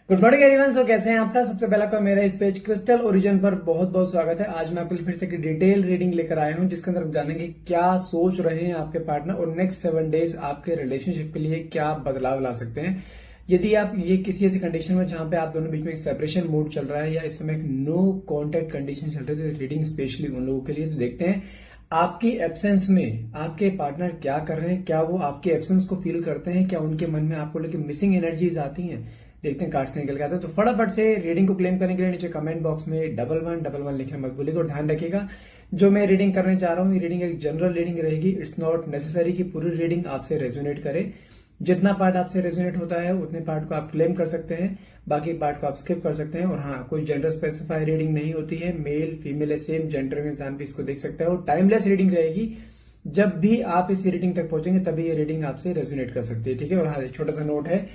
Good morning everyone. सो कैसे हैं आप सब? सबसे पहले आपका मेरा इस पेज क्रिस्टल ओरिजिन पर बहुत बहुत स्वागत है। आज मैं आपके लिए फिर से एक डिटेल रीडिंग लेकर आया हूं जिसके अंदर हम जानेंगे क्या सोच रहे हैं आपके पार्टनर और नेक्स्ट 7 डेज आपके रिलेशनशिप के लिए क्या बदलाव ला सकते हैं। यदि आप ये किसी ऐसी कंडीशन में जहां पे आप दोनों बीच में एक सेपरेशन मूड चल रहा है या इस समय एक नो कॉन्टेक्ट कंडीशन चल रही है तो रीडिंग स्पेशली उन लोगों के लिए। तो देखते हैं आपकी एब्सेंस में आपके पार्टनर क्या कर रहे हैं, क्या वो आपके एब्सेंस को फील करते हैं, क्या उनके मन में आपको लेकर मिसिंग एनर्जीज आती हैं। देखते हैं कार्ड्स निकल के आते हैं। तो फटाफट से रीडिंग को क्लेम करने के लिए नीचे कमेंट बॉक्स में 1111 लिखना मत भूलिएगा और ध्यान रखिएगा जो मैं रीडिंग करने जा रहा हूँ ये रीडिंग एक जनरल रीडिंग रहेगी। इट्स नॉट नेसेसरी कि पूरी रीडिंग आपसे रेजोनेट करे। जितना पार्ट आपसे रेजोनेट होता है उतने पार्ट को आप क्लेम कर सकते हैं, बाकी पार्ट को आप स्किप कर सकते हैं। और हाँ, कोई जेंडर स्पेसिफाई रीडिंग नहीं होती है। मेल फीमेल सेम जेंडर के इंसान भी इसको देख सकता है और टाइमलेस रीडिंग रहेगी। जब भी आप इस रीडिंग तक पहुंचेंगे तभी ये रीडिंग आपसे रेजोनेट कर सकती है, ठीक है। और हाँ, एक छोटा सा नोट है,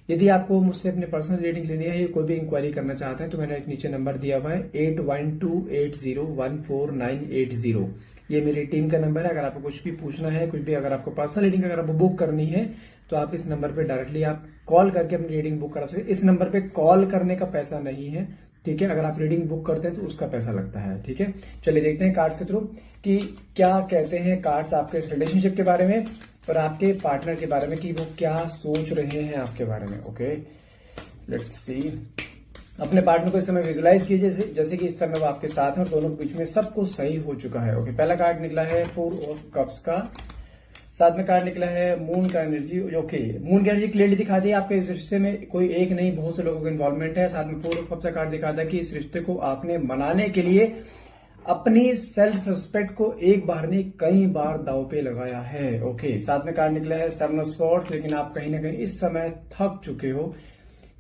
यदि आपको मुझसे अपने पर्सनल रीडिंग लेनी है या कोई भी इंक्वायरी करना चाहते हैं तो मैंने एक नीचे नंबर दिया हुआ है 8128014980। ये मेरी टीम का नंबर है। अगर आपको कुछ भी पूछना है, कुछ भी अगर आपको पर्सनल रीडिंग अगर आपको बुक करनी है तो आप इस नंबर पे डायरेक्टली आप कॉल करके अपनी रीडिंग बुक करा सकते हैं। इस नंबर पे कॉल करने का पैसा नहीं है, ठीक है। अगर आप रीडिंग बुक करते हैं तो उसका पैसा लगता है, ठीक है। चलिए देखते हैं कार्ड्स के थ्रू कि क्या कहते हैं कार्ड्स आपके इस रिलेशनशिप के बारे में और आपके पार्टनर के बारे में कि वो क्या सोच रहे हैं आपके बारे में। Okay, let's see. अपने पार्टनर को इस समय विजुलाइज कीजिए जैसे कि इस समय वो आपके साथ हैं और दोनों के बीच में सब कुछ सही हो चुका है। ओके, पहला कार्ड निकला है 4 ऑफ कप्स का, साथ में कार्ड निकला है मून का एनर्जी। ओके, मून की एनर्जी क्लियरली दिखा दी आपके इस रिश्ते में कोई एक नहीं बहुत से लोगों का इन्वॉल्वमेंट है। साथ में 4 ऑफ कप्स का कार्ड दिखाता है कि इस रिश्ते को आपने मनाने के लिए अपनी सेल्फ रिस्पेक्ट को एक बार नहीं कई बार दांव पे लगाया है। ओके, साथ में कार्ड निकला है 7 ऑफ स्वॉर्ड्स। लेकिन आप कहीं ना कहीं इस समय थक चुके हो,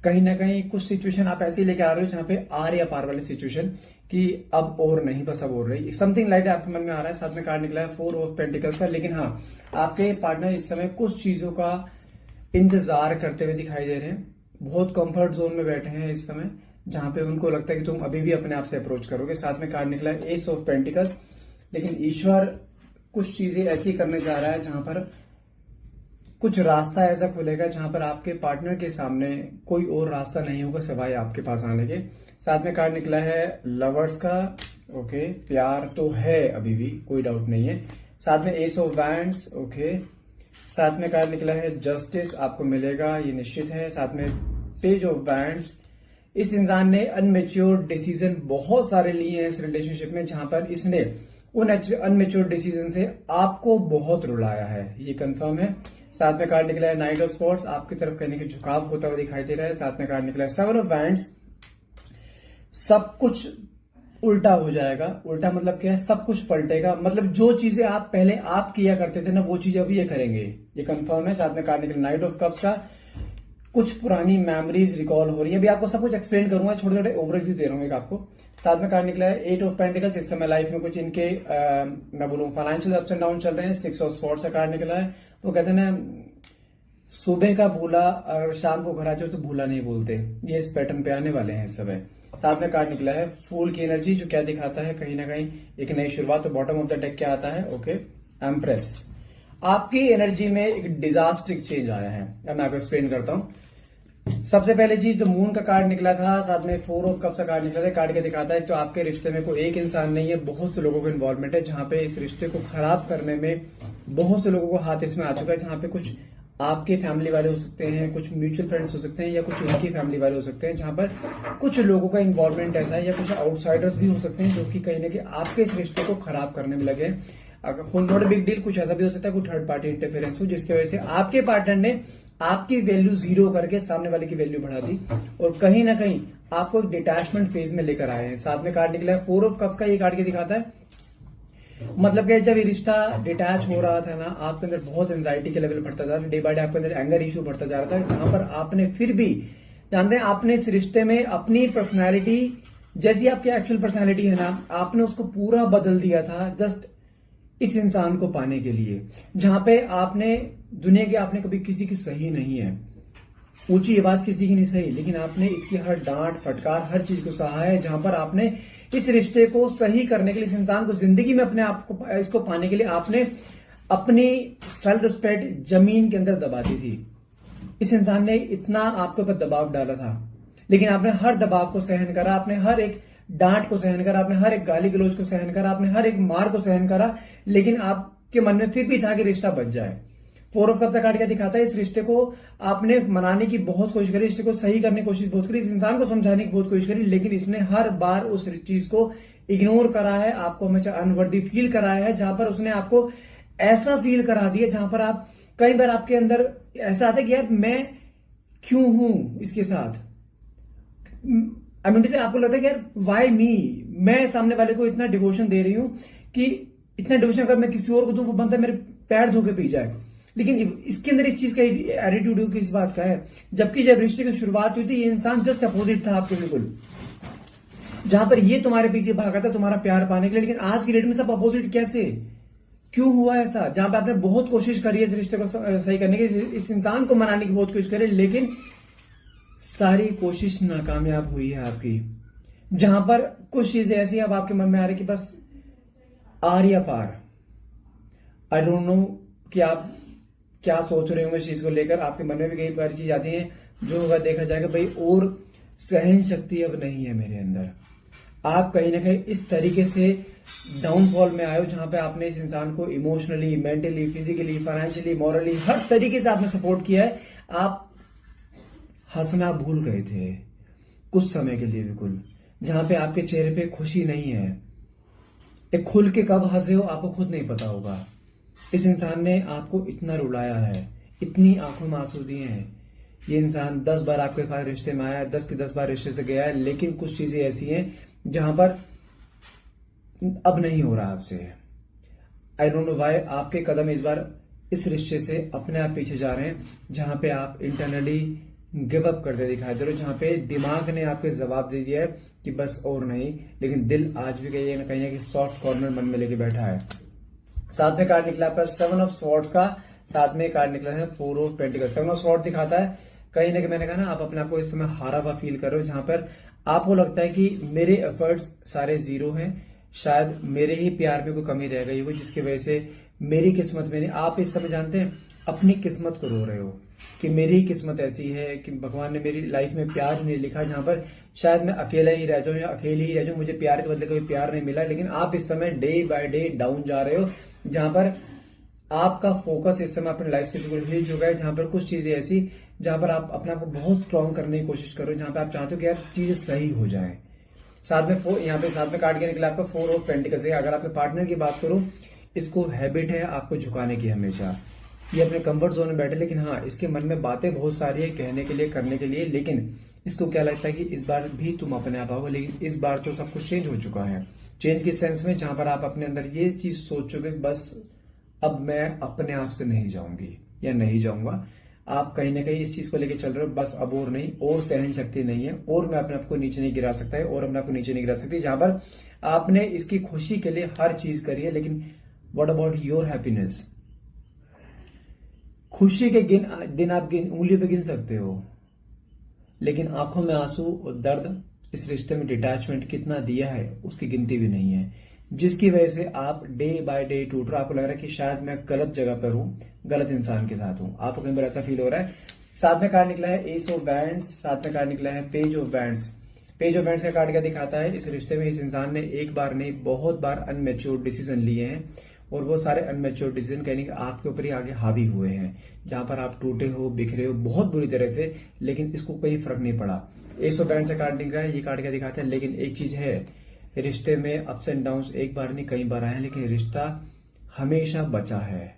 कहीं ना कहीं कुछ सिचुएशन आप ऐसी लेके आ रहे हो जहां पे आर या पार वाली सिचुएशन कि अब और नहीं, बस अब और रही समथिंग लाइट आपके मन में आ रहा है। साथ में कार्ड निकला है 4 ऑफ पेंटिकल्स का। लेकिन हाँ, आपके पार्टनर इस समय कुछ चीजों का इंतजार करते हुए दिखाई दे रहे हैं। बहुत कंफर्ट जोन में बैठे हैं इस समय जहां पे उनको लगता है कि तुम अभी भी अपने आप से अप्रोच करोगे। साथ में कार्ड निकला है एस ऑफ पेंटिकल्स। लेकिन ईश्वर कुछ चीजें ऐसी करने जा रहा है जहां पर कुछ रास्ता ऐसा खुलेगा जहां पर आपके पार्टनर के सामने कोई और रास्ता नहीं होगा सिवाय आपके पास आने के। साथ में कार्ड निकला है लवर्स का। ओके, प्यार तो है अभी भी, कोई डाउट नहीं है। साथ में एस ऑफ वैंड्स। ओके, साथ में कार्ड निकला है जस्टिस, आपको मिलेगा ये निश्चित है। साथ में पेज ऑफ वैंड्स। इस इंसान ने अनमेच्योर डिसीजन बहुत सारे लिए हैं इस रिलेशनशिप में जहां पर इसने उन अनमेच्योर डिसीजन से आपको बहुत रुलाया है, ये कंफर्म है। साथ में कार्ड निकला है नाइट ऑफ स्वॉर्ड्स, आपकी तरफ कहने के झुकाव होता हुआ दिखाई दे रहा है। साथ में कार्ड निकला है 7 ऑफ वैंड्स। सब कुछ उल्टा हो जाएगा। उल्टा मतलब क्या है? सब कुछ पलटेगा। मतलब जो चीजें आप पहले आप किया करते थे ना वो चीजें अभी ये करेंगे, ये कंफर्म है। साथ में कार्ड निकला नाइट ऑफ कप्स का। कुछ पुरानी मेमोरीज रिकॉल हो रही है। अभी आपको सब कुछ एक्सप्लेन करूंगा, छोटे छोटे ओवरव्यू दे रहा हूं एक आपको। साथ में कार्ड निकला है 8 ऑफ पेंटिकल्स। इस समय लाइफ में कुछ इनके मैं बोलूं फाइनेंशियल अप्स एंड डाउन चल रहे हैं। 6 ऑफ स्वॉर्ड्स का कार्ड निकला है। वो कहते हैं ना, सुबह का भूला अगर शाम को घर आ जाओ तो भूला नहीं बोलते, ये इस पैटर्न पे आने वाले हैं इस समय। साथ में कार्ड निकला है फूल की एनर्जी, जो क्या दिखाता है कहीं ना कहीं एक नई शुरुआत। तो बॉटम ऑफ द डेक क्या आता है? Okay, empress. आपकी एनर्जी में एक डिजास्ट्रिक चेंज आया है। अब मैं आपको एक्सप्लेन करता हूं। सबसे पहले चीज तो मून का कार्ड निकला था, साथ में 4 ऑफ कप्स का कार्ड निकला था। कार्ड क्या दिखाता है? तो आपके रिश्ते में कोई एक इंसान नहीं है, बहुत से लोगों का इन्वॉल्वमेंट है जहां पे इस रिश्ते को खराब करने में बहुत से लोगों को हाथ इसमें आ चुका है। जहां पे कुछ आपके फैमिली वाले हो सकते हैं, कुछ म्यूचुअल फ्रेंड्स हो सकते हैं या कुछ इनकी फैमिली वाले हो सकते हैं, जहां पर कुछ लोगों का इन्वॉल्वमेंट ऐसा है या कुछ आउटसाइडर्स भी हो सकते हैं जो कि कहीं ना कहीं आपके इस रिश्ते को खराब करने में लगे हैं। अगर नॉट बिग डील, कुछ ऐसा भी हो सकता है कोई थर्ड पार्टी इंटरफेरेंस हो जिसकी वजह से आपके पार्टनर ने आपकी वैल्यू 0 करके सामने वाले की वैल्यू बढ़ा दी और कहीं ना कहीं आपको एक डिटैचमेंट फेज में लेकर आए हैं। साथ में कार्ड निकला है 4 ऑफ कप्स का। ये कार्ड क्या दिखाता है? मतलब कि जब ये रिश्ता डिटैच हो रहा था ना, आपके अंदर बहुत एंजाइटी के लेवल बढ़ता जा रहा था, डे बाय डे आपके अंदर एंगर इश्यू बढ़ता जा रहा था, जहां पर आपने फिर भी जानते हैं आपने इस रिश्ते में अपनी पर्सनैलिटी, जैसी आपकी एक्चुअल पर्सनैलिटी है ना, आपने उसको पूरा बदल दिया था जस्ट इस इंसान को पाने के लिए। जहां पे आपने दुनिया के आपने कभी किसी की सही नहीं है, ऊंची आवाज किसी की नहीं सही, लेकिन आपने इसकी हर डांट फटकार हर चीज को सहा है। जहां पर आपने इस रिश्ते को सही करने के लिए, इस इंसान को जिंदगी में अपने आप को इसको पाने के लिए आपने अपनी सेल्फ रिस्पेक्ट जमीन के अंदर दबा दी थी। इस इंसान ने इतना आपके ऊपर दबाव डाला था लेकिन आपने हर दबाव को सहन करा, आपने हर एक डांट को सहन करा, आपने हर एक गाली गलौज को सहन करा, आपने हर एक मार को सहन करा, लेकिन आपके मन में फिर भी था कि रिश्ता बच जाए। फोर ऑफ कप्स का कार्ड क्या दिखाता है? इस रिश्ते को आपने मनाने की बहुत कोशिश करी, रिश्ते को सही करने की कोशिश बहुत करी, इस इंसान को समझाने की बहुत कोशिश करी, लेकिन इसने हर बार उस चीज को इग्नोर करा है, आपको हमेशा अनवर्दी फील कराया है, जहां पर उसने आपको ऐसा फील करा दिया जहां पर आप कई बार आपके अंदर ऐसा आता है कि यार मैं क्यों हूं इसके साथ। आपको लगता है कि यार वाई मी, मैं सामने वाले को इतना डिवोशन दे रही हूं कि इतना डिवोशन अगर मैं किसी और को दूं वो बनता मेरे पैर धो के पी जाए। लेकिन इसके अंदर इस चीज का एटीट्यूड किस बात का है? जबकि जब रिश्ते की शुरुआत हुई थी ये इंसान जस्ट अपोजिट था आपके, बिल्कुल, जहां पर ये तुम्हारे पीछे भागा था तुम्हारा प्यार पाने के लिए। लेकिन आज की डेट में सब अपोजिट कैसे, क्यों हुआ ऐसा? जहां पे आपने बहुत कोशिश करी है इस रिश्ते को सही करने की, इस इंसान को मनाने की बहुत कोशिश करी, लेकिन सारी कोशिश नाकामयाब हुई है आपकी। जहां पर कुछ चीजें ऐसी अब आपके मन में आ रही कि बस आर या पार। आई डोंट नो कि आप क्या सोच रहे होंगे इस चीज को लेकर। आपके मन में भी कई बार चीज आती है जो होगा देखा जाएगा भाई, और सहन शक्ति अब नहीं है मेरे अंदर। आप कहीं ना कहीं इस तरीके से डाउनफॉल में आए हो जहां पे आपने इस इंसान को emotionally, mentally, physically, financially, morally हर तरीके से आपने सपोर्ट किया है। आप हंसना भूल गए थे कुछ समय के लिए, बिल्कुल, जहां पे आपके चेहरे पे खुशी नहीं है। एक खुल के कब हंसे हो आपको खुद नहीं पता होगा। इस इंसान ने आपको इतना रुलाया है, इतनी आंखों में आंसू दिए हैं। ये इंसान 10 बार आपके पास रिश्ते में आया है, 10 के 10 बार रिश्ते से गया है, लेकिन कुछ चीजें ऐसी हैं जहां पर अब नहीं हो रहा आपसे। आई डोंट नो व्हाई आपके कदम इस बार इस रिश्ते से अपने आप पीछे जा रहे हैं, जहां पे आप इंटरनली गिव अप करते दिखाई दे रहे हो, जहां पे दिमाग ने आपके जवाब दे दिया है कि बस और नहीं, लेकिन दिल आज भी कहीं ना कहीं सॉफ्ट कॉर्नर मन में लेके बैठा है। साथ में कार्ड निकला पर 7 ऑफ स्वॉर्ड्स का, साथ में कार्ड निकला है 4 ऑफ पेंटिकल्स। 7 ऑफ स्वॉर्ड दिखाता है कहीं ना कहीं, मैंने कहा ना, आप अपने आप को इस समय हारा हुआ फील कर रहे हो, जहां पर आपको लगता है कि मेरे एफर्ट्स सारे जीरो हैं, शायद मेरे ही प्यार में कोई कमी रह गई हो जिसकी वजह से मेरी किस्मत में नहीं। आप इस समय जानते हैं अपनी किस्मत को रो रहे हो कि मेरी किस्मत ऐसी है कि भगवान ने मेरी लाइफ में प्यार नहीं लिखा, जहां पर शायद मैं अकेला ही रह जाऊं या अकेली ही रह जाऊं, मुझे प्यार के बदले कोई प्यार नहीं मिला। लेकिन आप इस समय डे बाय डे डाउन जा रहे हो, जहां पर आपका फोकस इस समय अपनी लाइफ से बिल्कुल हिल चुका है, जहां पर कुछ चीजें ऐसी जहां पर आप अपने आप को बहुत स्ट्रांग करने की कोशिश करो, जहां पर आप चाहते हो कि यार चीजें सही हो जाए। साथ में यहाँ पे साथ में कार्ड के निकला आपका 4 ऑफ पेंटिकल्स। अगर आपके पार्टनर की बात करूं, इसको हैबिट है आपको झुकाने की हमेशा, ये अपने कंफर्ट जोन में बैठे, लेकिन हाँ इसके मन में बातें बहुत सारी है कहने के लिए, करने के लिए, लेकिन इसको क्या लगता है कि इस बार भी तुम अपने आप आओगे। लेकिन इस बार तो सब कुछ चेंज हो चुका है, चेंज की सेंस में, जहां पर आप अपने अंदर ये चीज सोच चुके बस अब मैं अपने आप से नहीं जाऊंगी या नहीं जाऊंगा। आप कहीं ना कहीं इस चीज को लेके चल रहे हो, बस अब और नहीं, और सहन शक्ति नहीं है, और मैं अपने आप को नीचे नहीं गिरा सकता है, और अपने आप को नीचे नहीं गिरा सकती। जहां पर आपने इसकी खुशी के लिए हर चीज करी है, लेकिन व्हाट अबाउट योर हैप्पीनेस? खुशी के दिन आप उंगली पे गिन सकते हो, लेकिन आंखों में आंसू और दर्द, इस रिश्ते में डिटैचमेंट कितना दिया है उसकी गिनती भी नहीं है, जिसकी वजह से आप डे बाय डे टूट रहे हो। आपको लग रहा है कि शायद मैं गलत जगह पर हूं, गलत इंसान के साथ हूं, आपको कहीं बार ऐसा फील हो रहा है। साथ में कार्ड निकला है एस ऑफ बैंड्स, साथ में कार्ड निकला है page of bands. Page of bands का कार्ड क्या दिखाता है? इस रिश्ते में इस इंसान ने एक बार नहीं बहुत बार अनमेच्योर डिसीजन लिए हैं, और वो सारे अनमेच्योर डिसीजन कहने के आपके ऊपर ही आगे हावी हुए हैं, जहां पर आप टूटे हो, बिखरे हो बहुत बुरी तरह से, लेकिन इसको कोई फर्क नहीं पड़ा। एस ऑफ बैंड्स का कार्ड निकला है, ये कार्ड क्या दिखाता है? लेकिन एक चीज है, रिश्ते में अप्स एंड डाउन्स एक बार नहीं कई बार आए हैं, लेकिन रिश्ता हमेशा बचा है।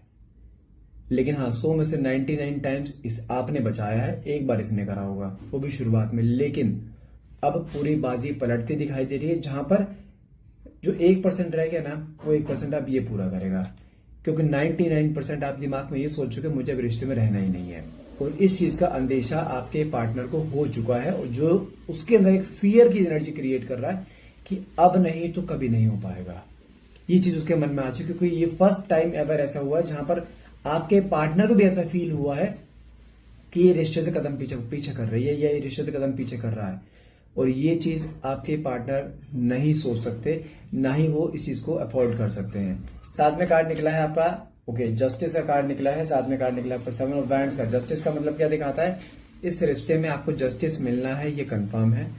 लेकिन हाँ 100 में से 99 टाइम्स इस आपने बचाया है, एक बार इसने करा होगा, वो भी शुरुआत में। लेकिन अब पूरी बाजी पलटती दिखाई दे रही है, जहां पर जो 1% रह गया ना, वो 1% अब ये पूरा करेगा, क्योंकि 99% आप दिमाग में ये सोच चुके मुझे अब रिश्ते में रहना ही नहीं है, और इस चीज का अंदेशा आपके पार्टनर को हो चुका है, और जो उसके अंदर एक फियर की एनर्जी क्रिएट कर रहा है कि अब नहीं तो कभी नहीं हो पाएगा। ये चीज उसके मन में आ चुकी, क्योंकि ये फर्स्ट टाइम एवर ऐसा हुआ जहां पर आपके पार्टनर को भी ऐसा फील हुआ है कि ये रिश्ते से कदम पीछे कर रही है, या ये रिश्ते से कदम पीछे कर रहा है, और ये चीज आपके पार्टनर नहीं सोच सकते, ना ही वो इस चीज को अफोर्ड कर सकते हैं। साथ में कार्ड निकला है आपका जस्टिस का कार्ड निकला है, साथ में कार्ड निकला है आपका 7 ऑफ वैंड्स का। जस्टिस का मतलब क्या दिखाता है? इस रिश्ते में आपको जस्टिस मिलना है, ये कंफर्म है।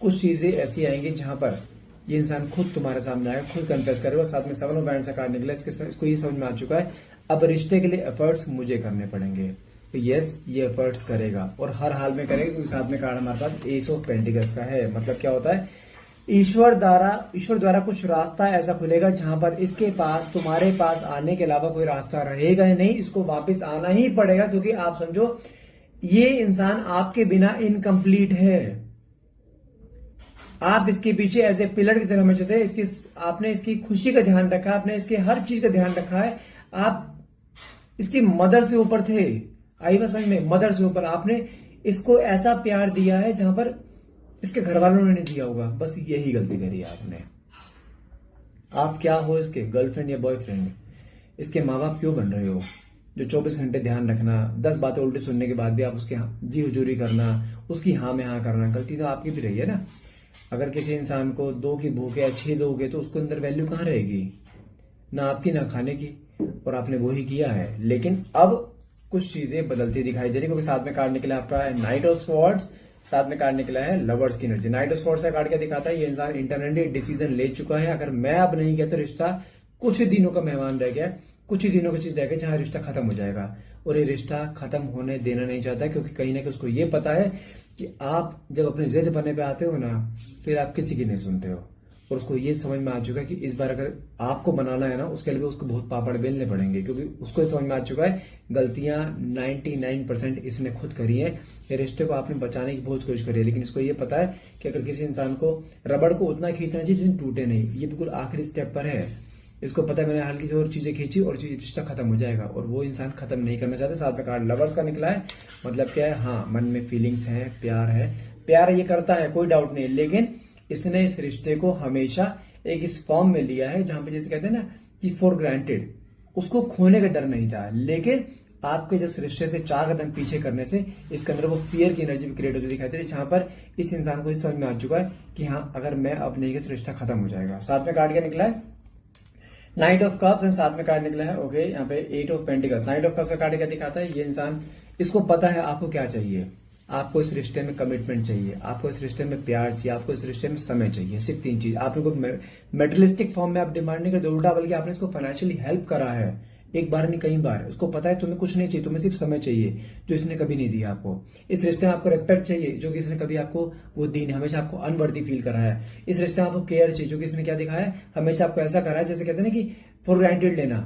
कुछ चीजें ऐसी आएंगी जहां पर ये इंसान खुद तुम्हारे सामने आएगा, खुद कन्फेस करेगा, और साथ में 7 ऑफ बैंड्स का कार्ड निकला, इसको ये समझ में आ चुका है अब रिश्ते के लिए एफर्ट्स मुझे करने पड़ेंगे। तो यस, ये एफर्ट्स करेगा और हर हाल में करेगा, क्योंकि साथ में कार्ड हमारे पास एस ऑफ पेंटिकल्स का है। मतलब क्या होता है, ईश्वर द्वारा कुछ रास्ता ऐसा खुलेगा जहां पर इसके पास तुम्हारे पास आने के अलावा कोई रास्ता रहेगा ही नहीं, इसको वापस आना ही पड़ेगा, क्योंकि आप समझो ये इंसान आपके बिना इनकम्प्लीट है। आप इसके पीछे एज ए पिलर की तरह में चलते, आपने इसकी खुशी का ध्यान रखा, आपने इसके हर चीज का ध्यान रखा है, आप इसकी मदर से ऊपर थे। आई बात समझ में, मदर से ऊपर आपने इसको ऐसा प्यार दिया है जहां पर इसके घर वालों ने नहीं दिया होगा। बस यही गलती करी आपने। आप क्या हो, इसके गर्लफ्रेंड या बॉयफ्रेंड? इसके माँ बाप क्यों बन रहे हो? जो 24 घंटे ध्यान रखना, 10 बातें उल्टी सुनने के बाद भी आप उसके जी हुजूरी करना, उसकी हाँ में हाँ करना, गलती तो आपकी भी रही है ना। अगर किसी इंसान को 2 की भूख है, 6 दोगे तो उसको अंदर वैल्यू कहां रहेगी? ना आपकी ना खाने की, और आपने वो ही किया है। लेकिन अब कुछ चीजें बदलती दिखाई दे रही, क्योंकि साथ में कार्ड निकला आपका है नाइट ऑफ स्वॉर्ड्स, साथ में कार्ड निकला है लवर्स की एनर्जी। नाइट ऑफ स्वॉर्ड्स का कार्ड क्या दिखाता है, ये इंसान इंटरनली डिसीजन ले चुका है, अगर मैं अब नहीं किया तो रिश्ता कुछ ही दिनों का मेहमान रह गया, कुछ ही दिनों की चीज रह गई जहां रिश्ता खत्म हो जाएगा। और ये रिश्ता खत्म होने देना नहीं चाहता, क्योंकि कहीं ना कहीं उसको ये पता है कि आप जब अपने जिद बनने पे आते हो ना, फिर आप किसी की नहीं सुनते हो। और उसको ये समझ में आ चुका है कि इस बार अगर आपको बनाना है ना, उसके लिए उसको बहुत पापड़ बेलने पड़ेंगे, क्योंकि उसको समझ में आ चुका है गलतियां 99% इसने खुद करी है। ये रिश्ते को आपने बचाने की बहुत कोशिश करी है, लेकिन इसको ये पता है कि अगर किसी इंसान को रबड़ को उतना खींचना चाहिए जिससे टूटे नहीं, ये बिल्कुल आखिरी स्टेप पर है। इसको पता है मैंने हल्की सी और चीजें खींची और रिश्ता खत्म हो जाएगा, और वो इंसान खत्म नहीं करना चाहता। साथ में कार्ड लवर्स का निकला है, मतलब क्या है, हाँ मन में फीलिंग्स हैं, प्यार है, प्यार ये करता है, कोई डाउट नहीं है, लेकिन इसने इस रिश्ते को हमेशा एक इस फॉर्म में लिया है जहां पे जैसे कहते हैं ना कि फॉर ग्रांटेड, उसको खोने का डर नहीं था। लेकिन आपके जिस रिश्ते से 4 कदम पीछे करने से इसके अंदर वो फियर की एनर्जी भी क्रिएट होती दिखाई दे रही है, जहां पर इस इंसान को समझ में आ चुका है कि हाँ अगर मैं अब नहीं गया तो रिश्ता खत्म हो जाएगा। साथ में कार्ड क्या निकला है, नाइट ऑफ कप्स, एंड साथ में कार्ड निकला है ओके यहाँ पे 8 of pentacles. Night of cups का कार्ड क्या दिखाता है, ये इंसान, इसको पता है आपको क्या चाहिए। आपको इस रिश्ते में कमिटमेंट चाहिए, आपको इस रिश्ते में प्यार चाहिए, आपको इस रिश्ते में समय चाहिए, सिर्फ 3 चीज। आपने को मेटेरियलिस्टिक फॉर्म में आप डिमांड नहीं करते, उल्टा बल्कि आपने इसको फाइनेंशियली हेल्प करा है, एक बार नहीं कई बार। उसको पता है तुम्हें कुछ नहीं चाहिए, तुम्हें सिर्फ समय चाहिए, जो इसने कभी नहीं दिया आपको। इस रिश्ते में आपको रेस्पेक्ट चाहिए, जो कि इसने कभी आपको वो दी नहीं, हमेशा आपको अनवर्दी फील करा है। इस रिश्ते में आपको केयर चाहिए, जो कि इसने क्या दिखाया है, हमेशा आपको ऐसा करा है जैसे कहते हैं ना कि फॉर ग्रांटेड लेना।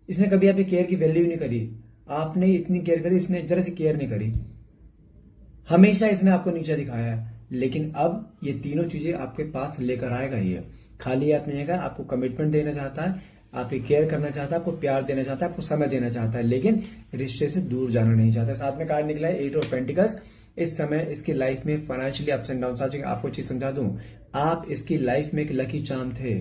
इसने कभी आपकी केयर की वैल्यू नहीं करी, आपने इतनी केयर करी, इसने जरा सी केयर नहीं करी, हमेशा इसने आपको नीचे दिखाया है। लेकिन अब ये तीनों चीजें आपके पास लेकर आएगा। ये खाली हाथ नहीं आएगा, आपको कमिटमेंट देना चाहता है, आपकी केयर करना चाहता है, आपको प्यार देना चाहता है, आपको समय देना चाहता है, लेकिन रिश्ते से दूर जाना नहीं चाहता। साथ में कार्ड निकला है 8 ऑफ पेंटिकल्स। इस समय इसकी लाइफ में फाइनेंशियली अप्स एंड डाउन आ चुके। आपको चीज समझा दूं, आप इसकी लाइफ में एक लकी चार्म थे।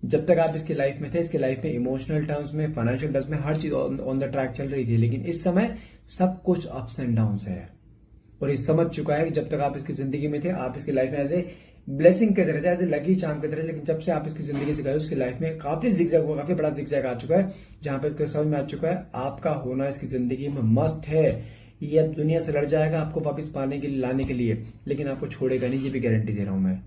जब तक आप इसकी लाइफ में थे, इसकी लाइफ में इमोशनल टर्म्स में, फाइनेंशियल टर्म्स में हर चीज ऑन द ट्रैक चल रही थी, लेकिन इस समय सब कुछ अप्स एंड डाउन है। और ये समझ चुका है कि जब तक आप इसकी जिंदगी में थे, आप इसकी लाइफ में एज ए ब्लेसिंग के तरह थे, एज ए लकी चार्म के तरह, लेकिन जब से आप इसकी जिंदगी से गए, उसकी लाइफ में काफी जिगजैग हुआ, काफी बड़ा जिगजैग आ चुका है, जहां पे उसको समझ में आ चुका है आपका होना इसकी जिंदगी में मस्ट है। ये अब दुनिया से लड़ जाएगा आपको वापस पाने के लिए, लाने के लिए, लेकिन आपको छोड़ेगा नहीं, ये भी गारंटी दे रहा हूं मैं।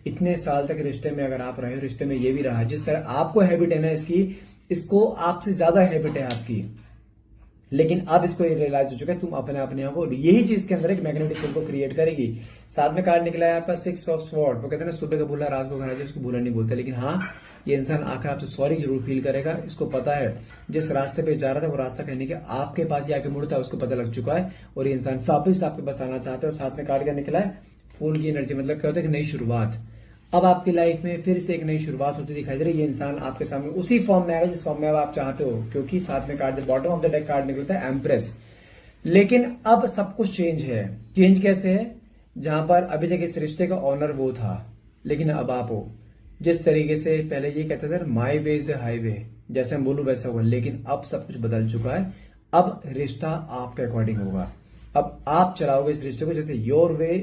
इतने साल तक रिश्ते में अगर आप रहे हो, रिश्ते में ये भी रहा है, जिस तरह आपको हैबिट है ना इसकी, इसको आपसे ज्यादा हैबिट है आपकी, लेकिन अब इसको ये रियलाइज हो चुका है तुम अपने अपने हो, यही चीज के अंदर एक मैग्नेटिक फील्ड को क्रिएट करेगी। साथ में कार्ड निकला है आपका 6 ऑफ स्वॉर्ड। वो कहते हैं ना सुबह का भूला रात को घर आ जाए, उसको भूला नहीं बोलते, लेकिन हाँ ये इंसान आकर आपसे सॉरी जरूर फील करेगा। इसको पता है जिस रास्ते पे जा रहा था वो रास्ता कहने के आपके पास ही आके मुड़ता है, उसको पता लग चुका है, और ये इंसान वापिस आपके पास आना चाहता है। और साथ में कार्ड क्या निकला है, फूल की एनर्जी, मतलब क्या होता है कि नई शुरुआत। अब आपकी लाइफ में फिर से एक नई शुरुआत होती दिखाई दे रही है। ये इंसान आपके सामने उसी फॉर्म में आएगा जिस फॉर्म में अब आप चाहते हो, क्योंकि साथ में card, bottom of the deck card निकलता है एम्प्रेस। लेकिन अब सब कुछ चेंज है। चेंज कैसे है, जहां पर अभी तक इस रिश्ते का ऑनर वो था, लेकिन अब आप हो। जिस तरीके से पहले ये कहते थे माई वे इज द हाईवे, जैसे हम बोलू वैसा होगा, लेकिन अब सब कुछ बदल चुका है। अब रिश्ता आपके अकॉर्डिंग होगा, अब आप चलाओगे इस रिश्ते को, जैसे योर वे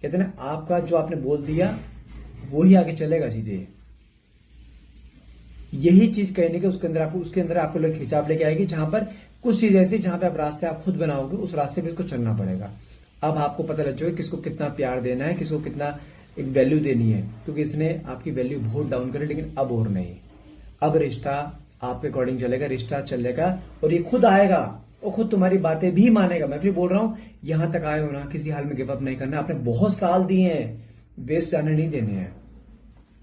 कहते हैं ना, आपका जो आपने बोल दिया वो ही आगे चलेगा चीजें। यही चीज कहने के उसके अंदर आपको लोग खिंचाव लेके आएगी, जहां पर कुछ चीज ऐसी जहां पे आप रास्ते आप खुद बनाओगे, उस रास्ते पे इसको चलना पड़ेगा। अब आपको पता लग जाएगा किसको कितना प्यार देना है, किसको कितना एक वैल्यू देनी है, क्योंकि इसने आपकी वैल्यू बहुत डाउन करी, लेकिन अब और नहीं। अब रिश्ता आपके अकॉर्डिंग चलेगा, रिश्ता चलेगा और ये खुद आएगा और खुद तुम्हारी बातें भी मानेगा। मैं फिर बोल रहा हूं, यहां तक आए हो ना, किसी हाल में गिव अप नहीं करना। आपने बहुत साल दिए हैं, वेस्ट जाने नहीं देने हैं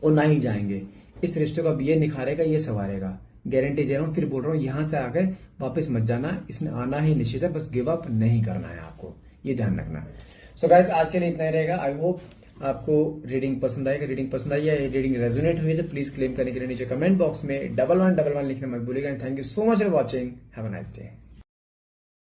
और ना ही जाएंगे। इस रिश्ते को अब ये निखारेगा, ये संवारेगा, गारंटी दे रहा हूं। फिर बोल रहा हूं, यहां से आगे वापस मत जाना, इसने आना ही निश्चित है, बस गिव अप नहीं करना है आपको, ये ध्यान रखना। सो गाइस, आज के लिए इतना ही रहेगा। आई होप आपको रीडिंग पसंद आएगा। रीडिंग पसंद आई है, रीडिंग रेजोनेट हुई है तो प्लीज क्लेम करने के लिए नीचे कमेंट बॉक्स में 1111 लिखना मत भूलिएगा। Thank you so much for watching. Have a nice day.